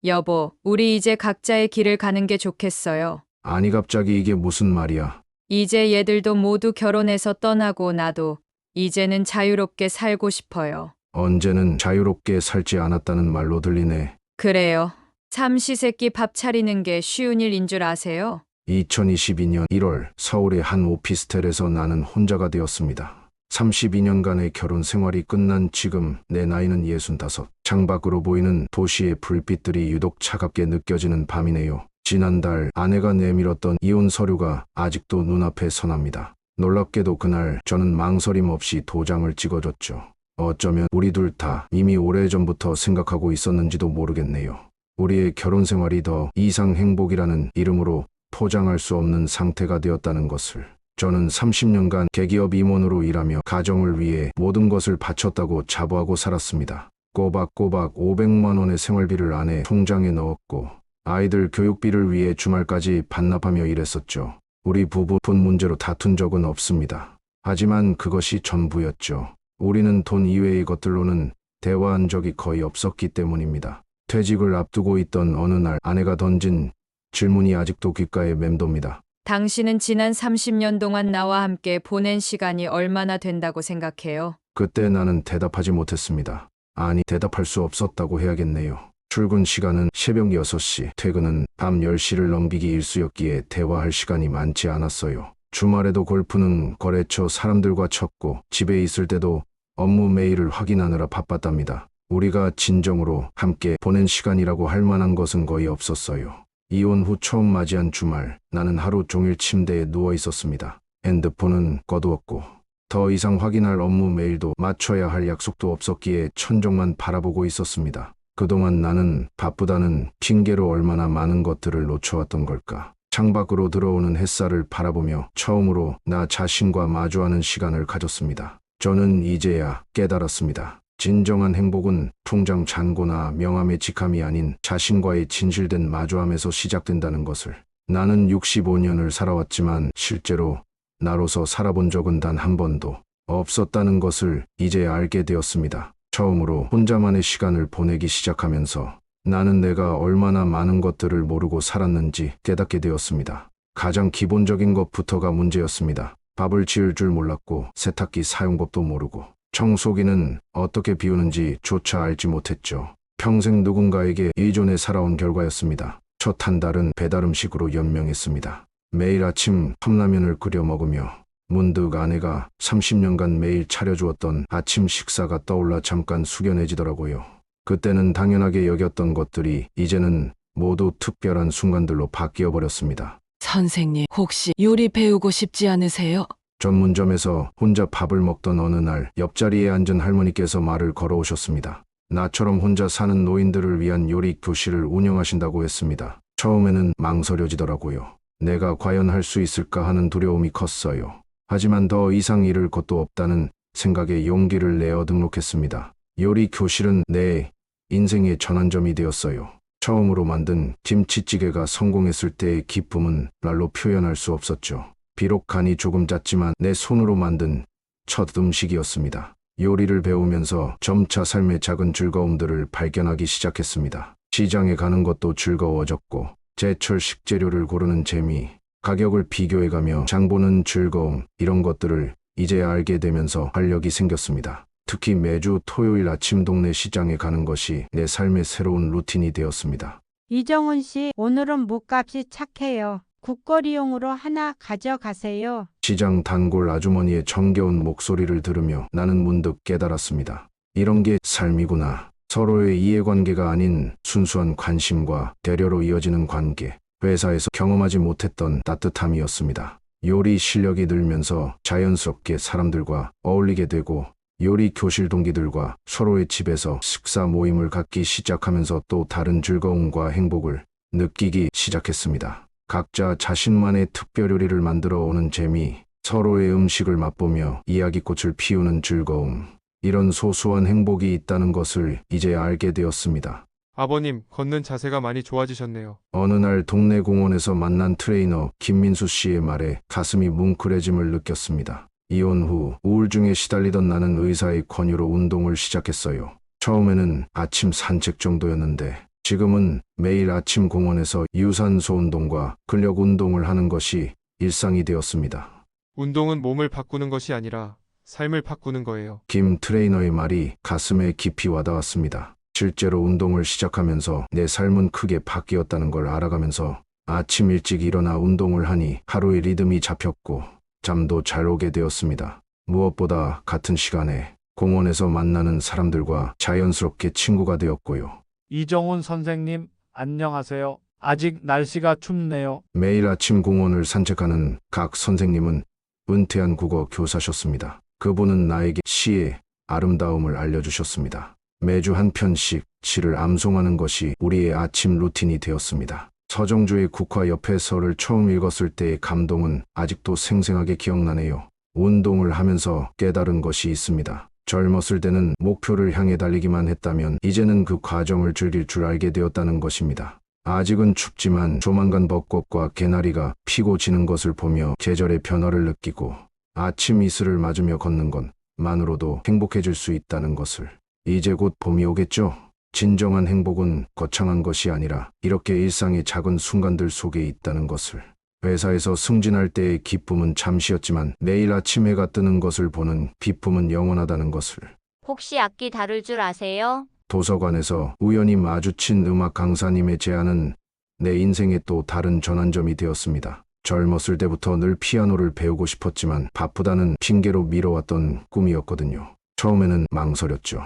여보, 우리 이제 각자의 길을 가는 게 좋겠어요. 아니 갑자기 이게 무슨 말이야? 이제 얘들도 모두 결혼해서 떠나고 나도 이제는 자유롭게 살고 싶어요. 언제는 자유롭게 살지 않았다는 말로 들리네. 그래요. 삼시세끼 밥 차리는 게 쉬운 일인 줄 아세요? 2022년 1월 서울의 한 오피스텔에서 나는 혼자가 되었습니다. 32년간의 결혼 생활이 끝난 지금 내 나이는 65. 창밖으로 보이는 도시의 불빛들이 유독 차갑게 느껴지는 밤이네요. 지난달 아내가 내밀었던 이혼 서류가 아직도 눈앞에 선합니다. 놀랍게도 그날 저는 망설임 없이 도장을 찍어줬죠. 어쩌면 우리 둘 다 이미 오래전부터 생각하고 있었는지도 모르겠네요. 우리의 결혼 생활이 더 이상 행복이라는 이름으로 포장할 수 없는 상태가 되었다는 것을. 저는 30년간 대기업 임원으로 일하며 가정을 위해 모든 것을 바쳤다고 자부하고 살았습니다. 꼬박꼬박 500만 원의 생활비를 아내 통장에 넣었고 아이들 교육비를 위해 주말까지 반납하며 일했었죠. 우리 부부 돈 문제로 다툰 적은 없습니다. 하지만 그것이 전부였죠. 우리는 돈 이외의 것들로는 대화한 적이 거의 없었기 때문입니다. 퇴직을 앞두고 있던 어느 날 아내가 던진 질문이 아직도 귓가에 맴돕니다. 당신은 지난 30년 동안 나와 함께 보낸 시간이 얼마나 된다고 생각해요? 그때 나는 대답하지 못했습니다. 아니, 대답할 수 없었다고 해야겠네요. 출근 시간은 새벽 6시, 퇴근은 밤 10시를 넘기기 일쑤였기에 대화할 시간이 많지 않았어요. 주말에도 골프는 거래처 사람들과 쳤고 집에 있을 때도 업무 메일을 확인하느라 바빴답니다. 우리가 진정으로 함께 보낸 시간이라고 할 만한 것은 거의 없었어요. 이혼 후 처음 맞이한 주말, 나는 하루 종일 침대에 누워 있었습니다. 핸드폰은 꺼두었고 더 이상 확인할 업무 메일도 맞춰야 할 약속도 없었기에 천정만 바라보고 있었습니다. 그동안 나는 바쁘다는 핑계로 얼마나 많은 것들을 놓쳐왔던 걸까. 창밖으로 들어오는 햇살을 바라보며 처음으로 나 자신과 마주하는 시간을 가졌습니다. 저는 이제야 깨달았습니다. 진정한 행복은 통장 잔고나 명함의 직함이 아닌 자신과의 진실된 마주함에서 시작된다는 것을. 나는 65년을 살아왔지만 실제로 나로서 살아본 적은 단 한 번도 없었다는 것을 이제 알게 되었습니다. 처음으로 혼자만의 시간을 보내기 시작하면서 나는 내가 얼마나 많은 것들을 모르고 살았는지 깨닫게 되었습니다. 가장 기본적인 것부터가 문제였습니다. 밥을 지을 줄 몰랐고 세탁기 사용법도 모르고 청소기는 어떻게 비우는지 조차 알지 못했죠. 평생 누군가에게 의존해 살아온 결과였습니다. 첫 한 달은 배달 음식으로 연명했습니다. 매일 아침 컵라면을 끓여 먹으며 문득 아내가 30년간 매일 차려주었던 아침 식사가 떠올라 잠깐 숙연해지더라고요. 그때는 당연하게 여겼던 것들이 이제는 모두 특별한 순간들로 바뀌어버렸습니다. 선생님, 혹시 요리 배우고 싶지 않으세요? 전문점에서 혼자 밥을 먹던 어느 날 옆자리에 앉은 할머니께서 말을 걸어오셨습니다. 나처럼 혼자 사는 노인들을 위한 요리 교실을 운영하신다고 했습니다. 처음에는 망설여지더라고요. 내가 과연 할 수 있을까 하는 두려움이 컸어요. 하지만 더 이상 잃을 것도 없다는 생각에 용기를 내어 등록했습니다. 요리 교실은 내 인생의 전환점이 되었어요. 처음으로 만든 김치찌개가 성공했을 때의 기쁨은 말로 표현할 수 없었죠. 비록 간이 조금 짰지만 내 손으로 만든 첫 음식이었습니다. 요리를 배우면서 점차 삶의 작은 즐거움들을 발견하기 시작했습니다. 시장에 가는 것도 즐거워졌고 제철 식재료를 고르는 재미, 가격을 비교해가며 장보는 즐거움, 이런 것들을 이제 알게 되면서 활력이 생겼습니다. 특히 매주 토요일 아침 동네 시장에 가는 것이 내 삶의 새로운 루틴이 되었습니다. 이정훈 씨, 오늘은 묵값이 착해요. 국거리용으로 하나 가져가세요. 시장 단골 아주머니의 정겨운 목소리를 들으며 나는 문득 깨달았습니다. 이런 게 삶이구나. 서로의 이해관계가 아닌 순수한 관심과 배려로 이어지는 관계. 회사에서 경험하지 못했던 따뜻함이었습니다. 요리 실력이 늘면서 자연스럽게 사람들과 어울리게 되고 요리 교실 동기들과 서로의 집에서 식사 모임을 갖기 시작하면서 또 다른 즐거움과 행복을 느끼기 시작했습니다. 각자 자신만의 특별 요리를 만들어 오는 재미, 서로의 음식을 맛보며 이야기꽃을 피우는 즐거움, 이런 소소한 행복이 있다는 것을 이제 알게 되었습니다. 아버님, 걷는 자세가 많이 좋아지셨네요. 어느 날 동네 공원에서 만난 트레이너 김민수 씨의 말에 가슴이 뭉클해짐을 느꼈습니다. 이혼 후 우울증에 시달리던 나는 의사의 권유로 운동을 시작했어요. 처음에는 아침 산책 정도였는데 지금은 매일 아침 공원에서 유산소 운동과 근력 운동을 하는 것이 일상이 되었습니다. 운동은 몸을 바꾸는 것이 아니라 삶을 바꾸는 거예요. 김 트레이너의 말이 가슴에 깊이 와닿았습니다. 실제로 운동을 시작하면서 내 삶은 크게 바뀌었다는 걸 알아가면서 아침 일찍 일어나 운동을 하니 하루의 리듬이 잡혔고 잠도 잘 오게 되었습니다. 무엇보다 같은 시간에 공원에서 만나는 사람들과 자연스럽게 친구가 되었고요. 이정훈 선생님, 안녕하세요. 아직 날씨가 춥네요. 매일 아침 공원을 산책하는 각 선생님은 은퇴한 국어 교사셨습니다. 그분은 나에게 시의 아름다움을 알려주셨습니다. 매주 한 편씩 시를 암송하는 것이 우리의 아침 루틴이 되었습니다. 서정주의 국화 옆에서를 처음 읽었을 때의 감동은 아직도 생생하게 기억나네요. 운동을 하면서 깨달은 것이 있습니다. 젊었을 때는 목표를 향해 달리기만 했다면 이제는 그 과정을 즐길 줄 알게 되었다는 것입니다. 아직은 춥지만 조만간 벚꽃과 개나리가 피고 지는 것을 보며 계절의 변화를 느끼고 아침 이슬을 맞으며 걷는 것만으로도 행복해질 수 있다는 것을. 이제 곧 봄이 오겠죠? 진정한 행복은 거창한 것이 아니라 이렇게 일상의 작은 순간들 속에 있다는 것을. 회사에서 승진할 때의 기쁨은 잠시였지만 매일 아침 해가 뜨는 것을 보는 기쁨은 영원하다는 것을. 혹시 악기 다룰 줄 아세요? 도서관에서 우연히 마주친 음악 강사님의 제안은 내 인생의 또 다른 전환점이 되었습니다. 젊었을 때부터 늘 피아노를 배우고 싶었지만 바쁘다는 핑계로 미뤄왔던 꿈이었거든요. 처음에는 망설였죠.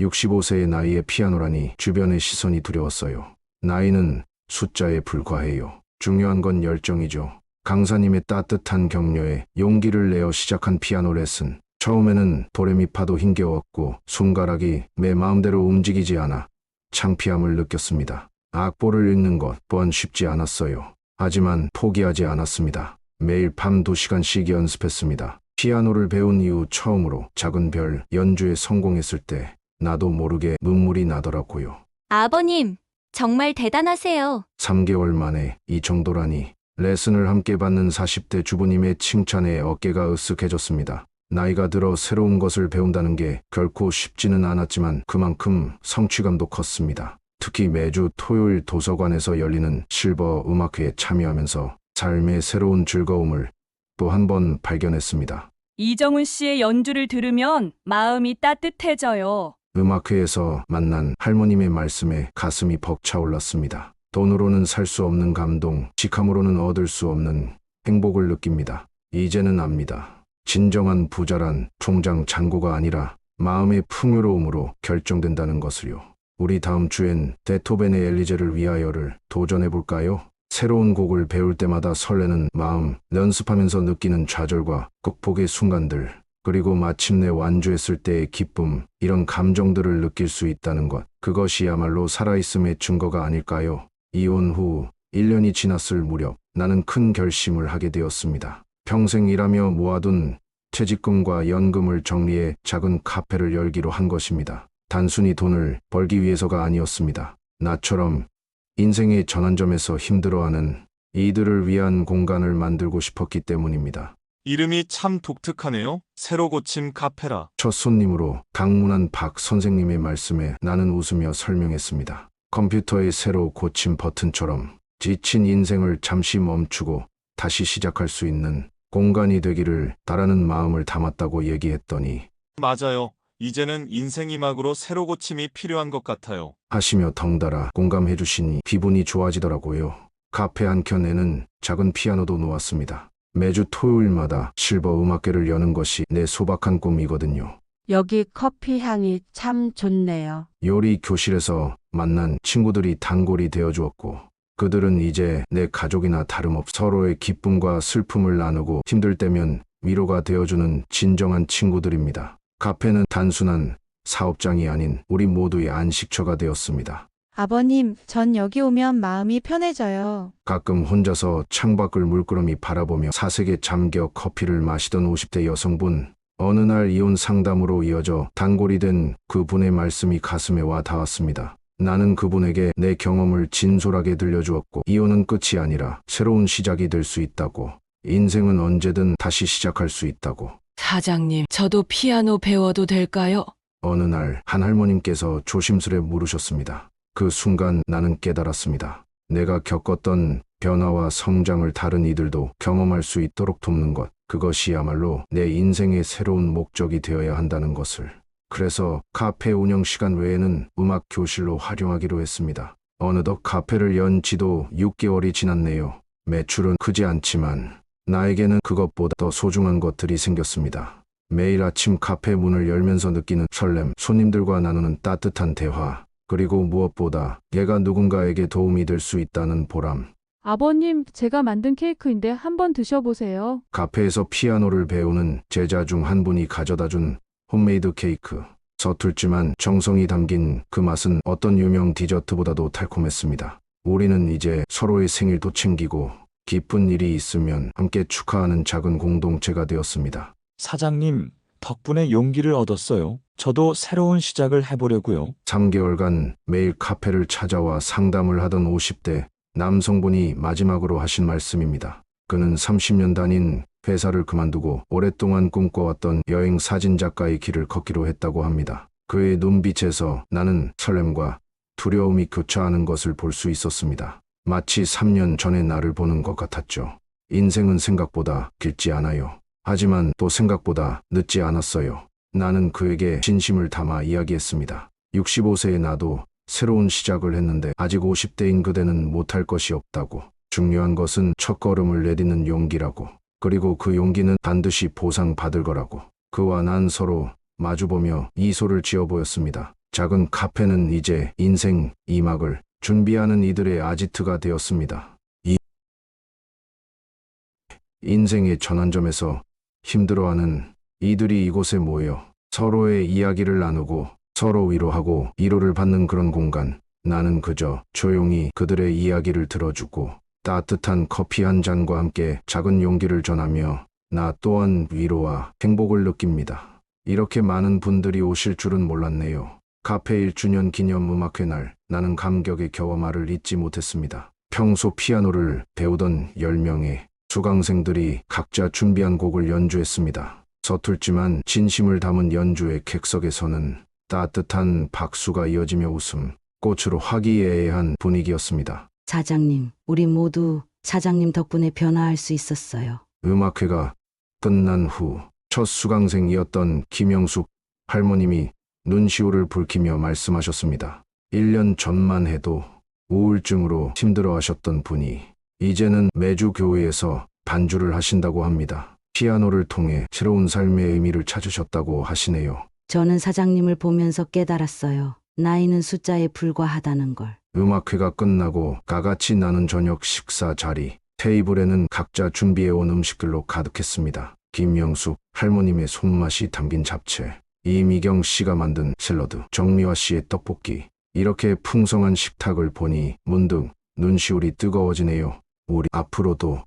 65세의 나이에 피아노라니 주변의 시선이 두려웠어요. 나이는 숫자에 불과해요. 중요한 건 열정이죠. 강사님의 따뜻한 격려에 용기를 내어 시작한 피아노 레슨. 처음에는 도레미파도 힘겨웠고 손가락이 내 마음대로 움직이지 않아 창피함을 느꼈습니다. 악보를 읽는 것 또한 쉽지 않았어요. 하지만 포기하지 않았습니다. 매일 밤 2시간씩 연습했습니다. 피아노를 배운 이후 처음으로 작은 별 연주에 성공했을 때 나도 모르게 눈물이 나더라고요. 아버님, 정말 대단하세요. 3개월 만에 이 정도라니. 레슨을 함께 받는 40대 주부님의 칭찬에 어깨가 으쓱해졌습니다. 나이가 들어 새로운 것을 배운다는 게 결코 쉽지는 않았지만 그만큼 성취감도 컸습니다. 특히 매주 토요일 도서관에서 열리는 실버 음악회에 참여하면서 삶의 새로운 즐거움을 또 한 번 발견했습니다. 이정훈 씨의 연주를 들으면 마음이 따뜻해져요. 음악회에서 만난 할머님의 말씀에 가슴이 벅차올랐습니다. 돈으로는 살 수 없는 감동, 직함으로는 얻을 수 없는 행복을 느낍니다. 이제는 압니다. 진정한 부자란 통장 잔고가 아니라 마음의 풍요로움으로 결정된다는 것을요. 우리 다음 주엔 베토벤의 엘리제를 위하여를 도전해볼까요? 새로운 곡을 배울 때마다 설레는 마음, 연습하면서 느끼는 좌절과 극복의 순간들, 그리고 마침내 완주했을 때의 기쁨, 이런 감정들을 느낄 수 있다는 것, 그것이야말로 살아있음의 증거가 아닐까요? 이혼 후 1년이 지났을 무렵 나는 큰 결심을 하게 되었습니다. 평생 일하며 모아둔 퇴직금과 연금을 정리해 작은 카페를 열기로 한 것입니다. 단순히 돈을 벌기 위해서가 아니었습니다. 나처럼 인생의 전환점에서 힘들어하는 이들을 위한 공간을 만들고 싶었기 때문입니다. 이름이 참 독특하네요. 새로 고침 카페라. 첫 손님으로 방문한 박 선생님의 말씀에 나는 웃으며 설명했습니다. 컴퓨터의 새로 고침 버튼처럼 지친 인생을 잠시 멈추고 다시 시작할 수 있는 공간이 되기를 바라는 마음을 담았다고 얘기했더니 맞아요. 이제는 인생이막으로 새로 고침이 필요한 것 같아요. 하시며 덩달아 공감해 주시니 기분이 좋아지더라고요. 카페 한켠에는 작은 피아노도 놓았습니다. 매주 토요일마다 실버 음악회를 여는 것이 내 소박한 꿈이거든요. 여기 커피 향이 참 좋네요. 요리 교실에서 만난 친구들이 단골이 되어주었고 그들은 이제 내 가족이나 다름없 서로의 기쁨과 슬픔을 나누고 힘들 때면 위로가 되어주는 진정한 친구들입니다. 카페는 단순한 사업장이 아닌 우리 모두의 안식처가 되었습니다. 아버님, 전 여기 오면 마음이 편해져요. 가끔 혼자서 창밖을 물끄러미 바라보며 사색에 잠겨 커피를 마시던 50대 여성분. 어느 날 이혼 상담으로 이어져 단골이 된 그분의 말씀이 가슴에 와 닿았습니다. 나는 그분에게 내 경험을 진솔하게 들려주었고 이혼은 끝이 아니라 새로운 시작이 될 수 있다고. 인생은 언제든 다시 시작할 수 있다고. 사장님, 저도 피아노 배워도 될까요? 어느 날 한 할머님께서 조심스레 물으셨습니다. 그 순간 나는 깨달았습니다. 내가 겪었던 변화와 성장을 다른 이들도 경험할 수 있도록 돕는 것, 그것이야말로 내 인생의 새로운 목적이 되어야 한다는 것을. 그래서 카페 운영 시간 외에는 음악 교실로 활용하기로 했습니다. 어느덧 카페를 연 지도 6개월이 지났네요. 매출은 크지 않지만 나에게는 그것보다 더 소중한 것들이 생겼습니다. 매일 아침 카페 문을 열면서 느끼는 설렘, 손님들과 나누는 따뜻한 대화, 그리고 무엇보다 얘가 누군가에게 도움이 될 수 있다는 보람. 아버님, 제가 만든 케이크인데 한번 드셔보세요. 카페에서 피아노를 배우는 제자 중 한 분이 가져다준 홈메이드 케이크. 서툴지만 정성이 담긴 그 맛은 어떤 유명 디저트보다도 달콤했습니다. 우리는 이제 서로의 생일도 챙기고 기쁜 일이 있으면 함께 축하하는 작은 공동체가 되었습니다. 사장님, 덕분에 용기를 얻었어요. 저도 새로운 시작을 해보려고요. 3개월간 매일 카페를 찾아와 상담을 하던 50대 남성분이 마지막으로 하신 말씀입니다. 그는 30년 다닌 회사를 그만두고 오랫동안 꿈꿔왔던 여행 사진 작가의 길을 걷기로 했다고 합니다. 그의 눈빛에서 나는 설렘과 두려움이 교차하는 것을 볼 수 있었습니다. 마치 3년 전의 나를 보는 것 같았죠. 인생은 생각보다 길지 않아요. 하지만 또 생각보다 늦지 않았어요. 나는 그에게 진심을 담아 이야기했습니다. 65세의 나도 새로운 시작을 했는데 아직 50대인 그대는 못할 것이 없다고. 중요한 것은 첫걸음을 내딛는 용기라고. 그리고 그 용기는 반드시 보상받을 거라고. 그와 난 서로 마주보며 미소를 지어 보였습니다. 작은 카페는 이제 인생 2막을 준비하는 이들의 아지트가 되었습니다. 이 인생의 전환점에서 힘들어하는 이들이 이곳에 모여 서로의 이야기를 나누고 서로 위로하고 위로를 받는 그런 공간. 나는 그저 조용히 그들의 이야기를 들어주고 따뜻한 커피 한 잔과 함께 작은 용기를 전하며 나 또한 위로와 행복을 느낍니다. 이렇게 많은 분들이 오실 줄은 몰랐네요. 카페 1주년 기념 음악회 날, 나는 감격에 겨워 말을 잇지 못했습니다. 평소 피아노를 배우던 10명의 수강생들이 각자 준비한 곡을 연주했습니다. 서툴지만 진심을 담은 연주의 객석에서는 따뜻한 박수가 이어지며 웃음, 꽃으로 화기애애한 분위기였습니다. 사장님, 우리 모두 사장님 덕분에 변화할 수 있었어요. 음악회가 끝난 후 첫 수강생이었던 김영숙 할머님이 눈시울을 붉히며 말씀하셨습니다. 1년 전만 해도 우울증으로 힘들어하셨던 분이 이제는 매주 교회에서 반주를 하신다고 합니다. 피아노를 통해 새로운 삶의 의미를 찾으셨다고 하시네요. 저는 사장님을 보면서 깨달았어요. 나이는 숫자에 불과하다는 걸. 음악회가 끝나고 다같이 나눈 저녁 식사 자리, 테이블에는 각자 준비해온 음식들로 가득했습니다. 김영숙 할머님의 손맛이 담긴 잡채, 이미경 씨가 만든 샐러드, 정미화 씨의 떡볶이. 이렇게 풍성한 식탁을 보니 문득 눈시울이 뜨거워지네요. 우리 앞으로도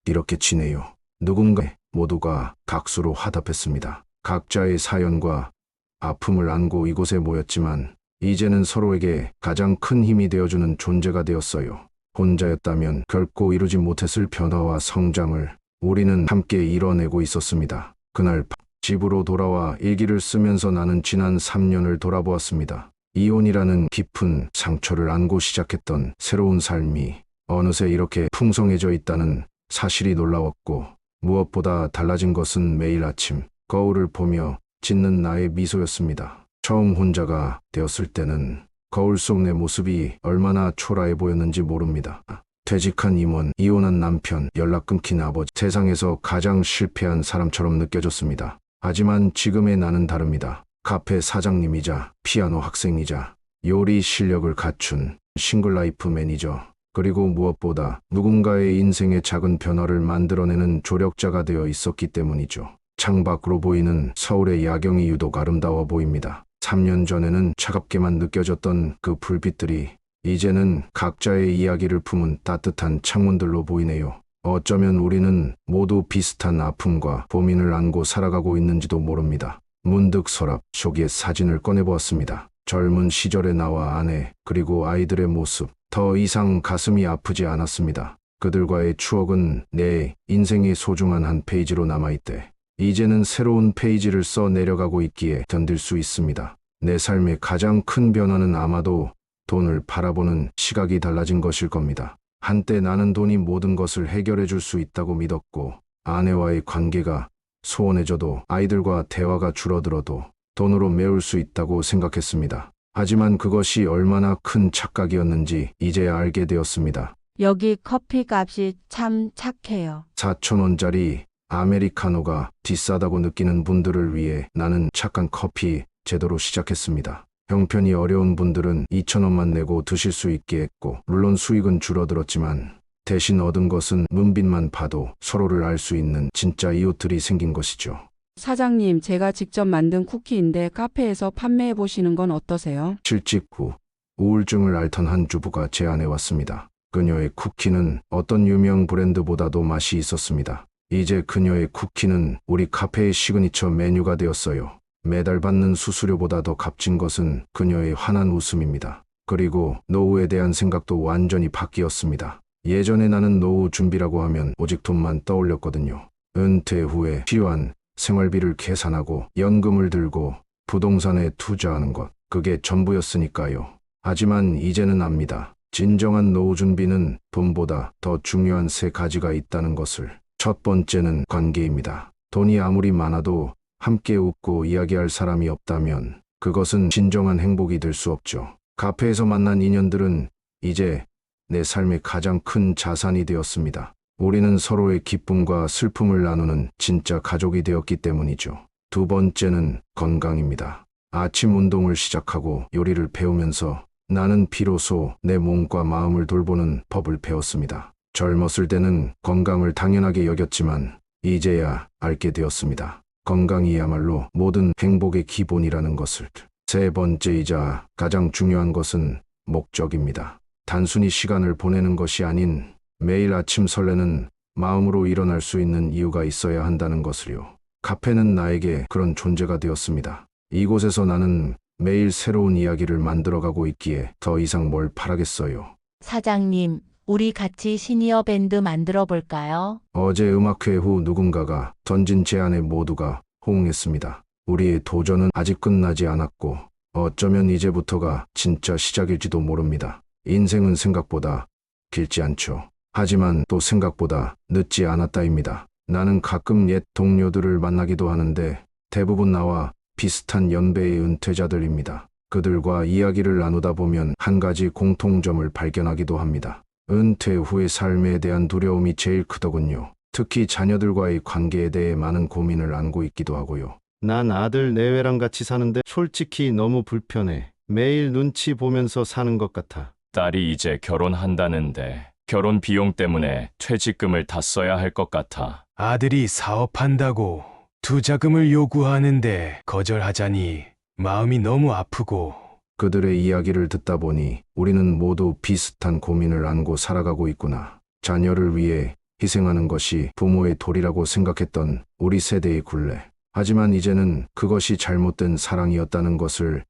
이렇게 지내요. 누군가 모두가 각수로 화답했습니다. 각자의 사연과 아픔을 안고 이곳에 모였지만 이제는 서로에게 가장 큰 힘이 되어주는 존재가 되었어요. 혼자였다면 결코 이루지 못했을 변화와 성장을 우리는 함께 이뤄내고 있었습니다. 그날 집으로 돌아와 일기를 쓰면서 나는 지난 3년을 돌아보았습니다. 이혼이라는 깊은 상처를 안고 시작했던 새로운 삶이 어느새 이렇게 풍성해져 있다는 사실이 놀라웠고, 무엇보다 달라진 것은 매일 아침 거울을 보며 짓는 나의 미소였습니다. 처음 혼자가 되었을 때는 거울 속 내 모습이 얼마나 초라해 보였는지 모릅니다. 퇴직한 임원, 이혼한 남편, 연락 끊긴 아버지, 세상에서 가장 실패한 사람처럼 느껴졌습니다. 하지만 지금의 나는 다릅니다. 카페 사장님이자 피아노 학생이자 요리 실력을 갖춘 싱글라이프 매니저, 그리고 무엇보다 누군가의 인생의 작은 변화를 만들어내는 조력자가 되어 있었기 때문이죠. 창밖으로 보이는 서울의 야경이 유독 아름다워 보입니다. 3년 전에는 차갑게만 느껴졌던 그 불빛들이 이제는 각자의 이야기를 품은 따뜻한 창문들로 보이네요. 어쩌면 우리는 모두 비슷한 아픔과 고민을 안고 살아가고 있는지도 모릅니다. 문득 서랍 속의 사진을 꺼내보았습니다. 젊은 시절의 나와 아내, 그리고 아이들의 모습. 더 이상 가슴이 아프지 않았습니다. 그들과의 추억은 내 인생의 소중한 한 페이지로 남아있대. 이제는 새로운 페이지를 써 내려가고 있기에 견딜 수 있습니다. 내 삶의 가장 큰 변화는 아마도 돈을 바라보는 시각이 달라진 것일 겁니다. 한때 나는 돈이 모든 것을 해결해 줄 수 있다고 믿었고, 아내와의 관계가 소원해져도 아이들과 대화가 줄어들어도 돈으로 메울 수 있다고 생각했습니다. 하지만 그것이 얼마나 큰 착각이었는지 이제야 알게 되었습니다. 여기 커피 값이 참 착해요. 4,000원짜리 아메리카노가 비싸다고 느끼는 분들을 위해 나는 착한 커피 제도로 시작했습니다. 형편이 어려운 분들은 2,000원만 내고 드실 수 있게 했고, 물론 수익은 줄어들었지만 대신 얻은 것은 눈빛만 봐도 서로를 알 수 있는 진짜 이웃들이 생긴 것이죠. 사장님, 제가 직접 만든 쿠키인데 카페에서 판매해 보시는 건 어떠세요? 실직 후 우울증을 앓던 한 주부가 제안해 왔습니다. 그녀의 쿠키는 어떤 유명 브랜드보다도 맛이 있었습니다. 이제 그녀의 쿠키는 우리 카페의 시그니처 메뉴가 되었어요. 매달 받는 수수료보다 더 값진 것은 그녀의 환한 웃음입니다. 그리고 노후에 대한 생각도 완전히 바뀌었습니다. 예전에 나는 노후 준비라고 하면 오직 돈만 떠올렸거든요. 은퇴 후에 필요한 생활비를 계산하고 연금을 들고 부동산에 투자하는 것, 그게 전부였으니까요. 하지만 이제는 압니다. 진정한 노후 준비는 돈보다 더 중요한 세 가지가 있다는 것을. 첫 번째는 관계입니다. 돈이 아무리 많아도 함께 웃고 이야기할 사람이 없다면 그것은 진정한 행복이 될 수 없죠. 카페에서 만난 인연들은 이제 내 삶의 가장 큰 자산이 되었습니다. 우리는 서로의 기쁨과 슬픔을 나누는 진짜 가족이 되었기 때문이죠. 두 번째는 건강입니다. 아침 운동을 시작하고 요리를 배우면서 나는 비로소 내 몸과 마음을 돌보는 법을 배웠습니다. 젊었을 때는 건강을 당연하게 여겼지만 이제야 알게 되었습니다. 건강이야말로 모든 행복의 기본이라는 것을. 세 번째이자 가장 중요한 것은 목적입니다. 단순히 시간을 보내는 것이 아닌 매일 아침 설레는 마음으로 일어날 수 있는 이유가 있어야 한다는 것을요. 카페는 나에게 그런 존재가 되었습니다. 이곳에서 나는 매일 새로운 이야기를 만들어가고 있기에 더 이상 뭘 바라겠어요. 사장님, 우리 같이 시니어 밴드 만들어 볼까요? 어제 음악회 후 누군가가 던진 제안에 모두가 호응했습니다. 우리의 도전은 아직 끝나지 않았고 어쩌면 이제부터가 진짜 시작일지도 모릅니다. 인생은 생각보다 길지 않죠. 하지만 또 생각보다 늦지 않았다입니다. 나는 가끔 옛 동료들을 만나기도 하는데 대부분 나와 비슷한 연배의 은퇴자들입니다. 그들과 이야기를 나누다 보면 한 가지 공통점을 발견하기도 합니다. 은퇴 후의 삶에 대한 두려움이 제일 크더군요. 특히 자녀들과의 관계에 대해 많은 고민을 안고 있기도 하고요. 난 아들 내외랑 같이 사는데 솔직히 너무 불편해. 매일 눈치 보면서 사는 것 같아. 딸이 이제 결혼한다는데 결혼 비용 때문에 퇴직금을 다 써야 할 것 같아. 아들이 사업한다고 투자금을 요구하는데 거절하자니 마음이 너무 아프고. 그들의 이야기를 듣다 보니 우리는 모두 비슷한 고민을 안고 살아가고 있구나. 자녀를 위해 희생하는 것이 부모의 도리라고 생각했던 우리 세대의 굴레. 하지만 이제는 그것이 잘못된 사랑이었다는 것을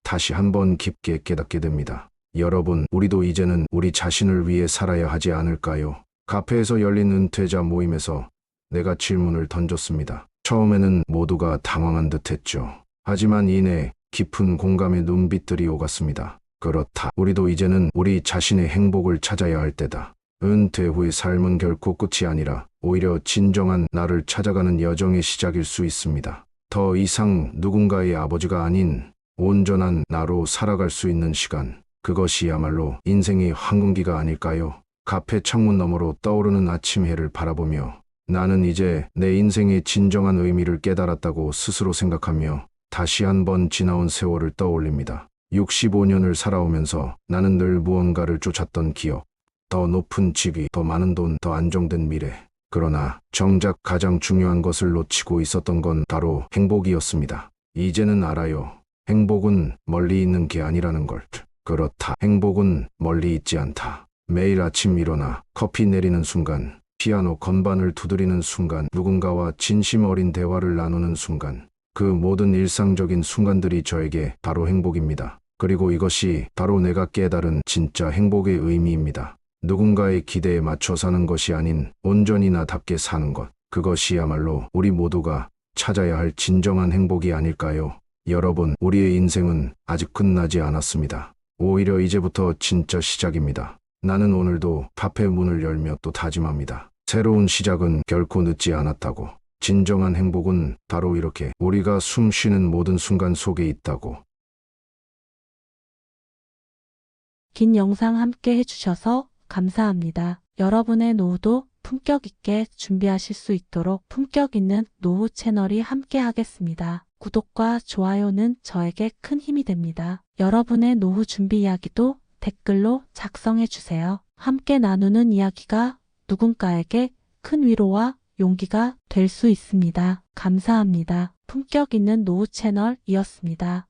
다시 한번 깊게 깨닫게 됩니다. 여러분, 우리도 이제는 우리 자신을 위해 살아야 하지 않을까요? 카페에서 열린 은퇴자 모임에서 내가 질문을 던졌습니다. 처음에는 모두가 당황한 듯했죠. 하지만 이내 깊은 공감의 눈빛들이 오갔습니다. 그렇다. 우리도 이제는 우리 자신의 행복을 찾아야 할 때다. 은퇴 후의 삶은 결코 끝이 아니라 오히려 진정한 나를 찾아가는 여정의 시작일 수 있습니다. 더 이상 누군가의 아버지가 아닌 온전한 나로 살아갈 수 있는 시간. 그것이야말로 인생의 황금기가 아닐까요? 카페 창문 너머로 떠오르는 아침 해를 바라보며 나는 이제 내 인생의 진정한 의미를 깨달았다고 스스로 생각하며 다시 한번 지나온 세월을 떠올립니다. 65년을 살아오면서 나는 늘 무언가를 쫓았던 기억, 더 높은 직위, 더 많은 돈, 더 안정된 미래. 그러나 정작 가장 중요한 것을 놓치고 있었던 건 바로 행복이었습니다. 이제는 알아요. 행복은 멀리 있는 게 아니라는 걸. 그렇다. 행복은 멀리 있지 않다. 매일 아침 일어나 커피 내리는 순간, 피아노 건반을 두드리는 순간, 누군가와 진심 어린 대화를 나누는 순간, 그 모든 일상적인 순간들이 저에게 바로 행복입니다. 그리고 이것이 바로 내가 깨달은 진짜 행복의 의미입니다. 누군가의 기대에 맞춰 사는 것이 아닌 온전히 나답게 사는 것. 그것이야말로 우리 모두가 찾아야 할 진정한 행복이 아닐까요? 여러분, 우리의 인생은 아직 끝나지 않았습니다. 오히려 이제부터 진짜 시작입니다. 나는 오늘도 카페 문을 열며 또 다짐합니다. 새로운 시작은 결코 늦지 않았다고. 진정한 행복은 바로 이렇게 우리가 숨 쉬는 모든 순간 속에 있다고. 긴 영상 함께 해주셔서 감사합니다. 여러분의 노후도 품격 있게 준비하실 수 있도록 품격 있는 노후 채널이 함께 하겠습니다. 구독과 좋아요는 저에게 큰 힘이 됩니다. 여러분의 노후 준비 이야기도 댓글로 작성해 주세요. 함께 나누는 이야기가 누군가에게 큰 위로와 용기가 될 수 있습니다. 감사합니다. 품격 있는 노후 채널이었습니다.